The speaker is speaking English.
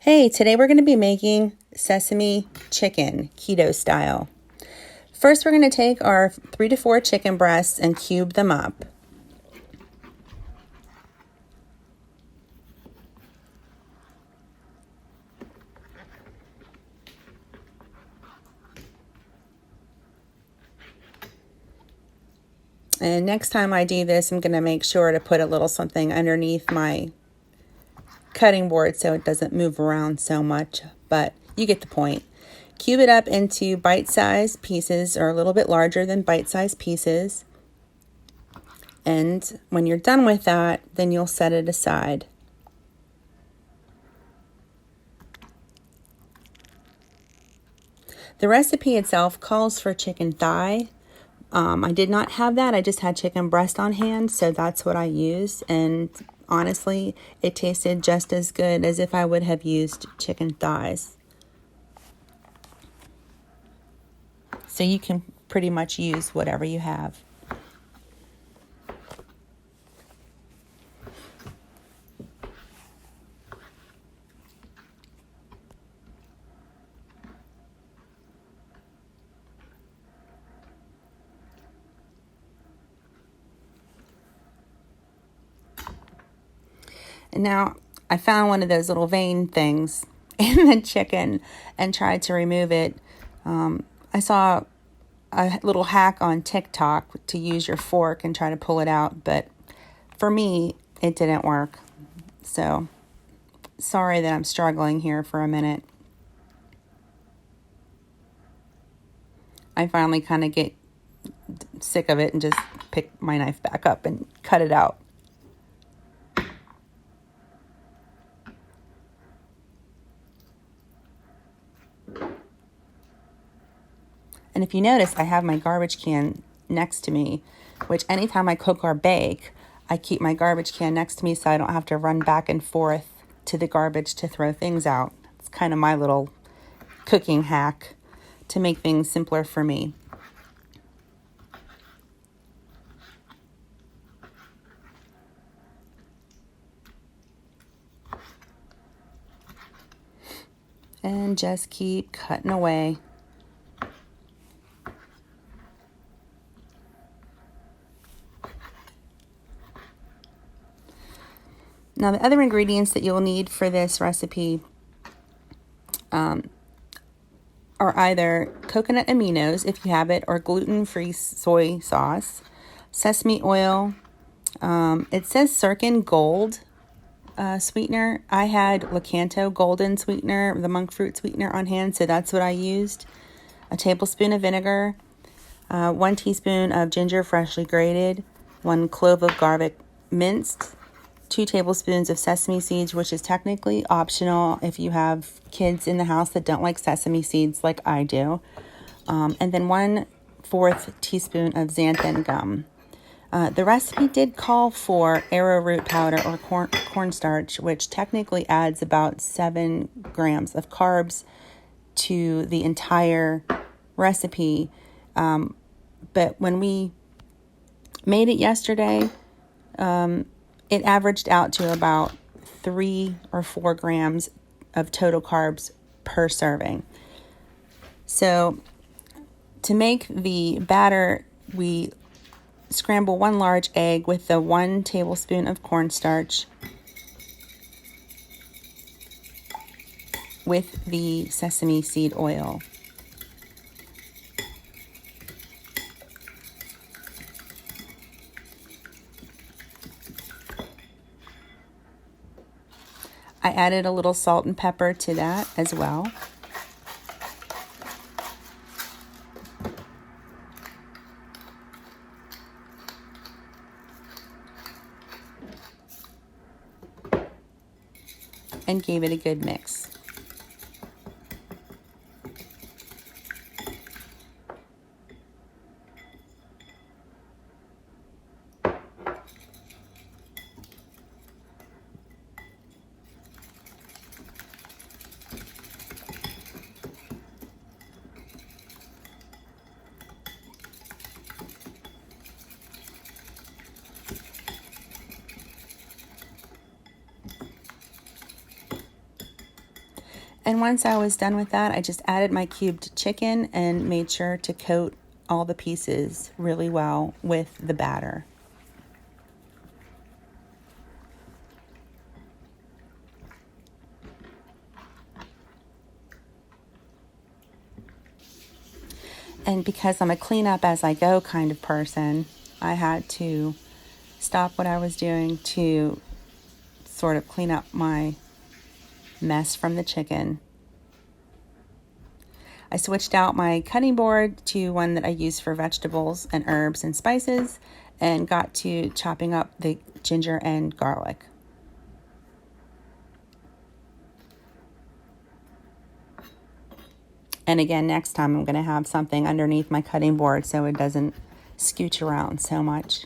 Hey, today we're going to be making sesame chicken, keto style. First, we're going to take our 3 to 4 chicken breasts and cube them up. And next time I do this, I'm going to make sure to put a little something underneath my cutting board so it doesn't move around so much, but you get the point. Cube it up into bite-sized pieces or a little bit larger than bite-sized pieces. And when you're done with that, then you'll set it aside. The recipe itself calls for chicken thigh. I did not have that. I just had chicken breast on hand, so that's what I used. And honestly, it tasted just as good as if I would have used chicken thighs. So you can pretty much use whatever you have. And now I found one of those little vein things in the chicken and tried to remove it. I saw a little hack on TikTok to use your fork and try to pull it out, but for me, it didn't work. So sorry that I'm struggling here for a minute. I finally kind of get sick of it and just pick my knife back up and cut it out. And if you notice, I have my garbage can next to me, which anytime I cook or bake, I keep my garbage can next to me so I don't have to run back and forth to the garbage to throw things out. It's kind of my little cooking hack to make things simpler for me. And just keep cutting away. Now, the other ingredients that you'll need for this recipe are either coconut aminos, if you have it, or gluten-free soy sauce, sesame oil. It says Sukrin Gold sweetener. I had lakanto golden sweetener, the monkfruit sweetener on hand, so that's what I used. A tablespoon of vinegar, 1 teaspoon of ginger freshly grated, 1 clove of garlic minced, 2 tablespoons of sesame seeds, which is technically optional if you have kids in the house that don't like sesame seeds like I do. And then 1/4 teaspoon of xanthan gum. The recipe did call for arrowroot powder or cornstarch, which technically adds about 7 grams of carbs to the entire recipe. But when we made it yesterday, it averaged out to about 3 or 4 grams of total carbs per serving. So to make the batter, we scramble 1 large egg with the 1 tablespoon of cornstarch with the sesame seed oil. I added a little salt and pepper to that as well. And gave it a good mix. And once I was done with that, I just added my cubed chicken and made sure to coat all the pieces really well with the batter. And because I'm a clean up as I go kind of person, I had to stop what I was doing to sort of clean up my mess from the chicken. I switched out my cutting board to one that I use for vegetables and herbs and spices, and got to chopping up the ginger and garlic. And again, next time I'm going to have something underneath my cutting board so it doesn't scooch around so much.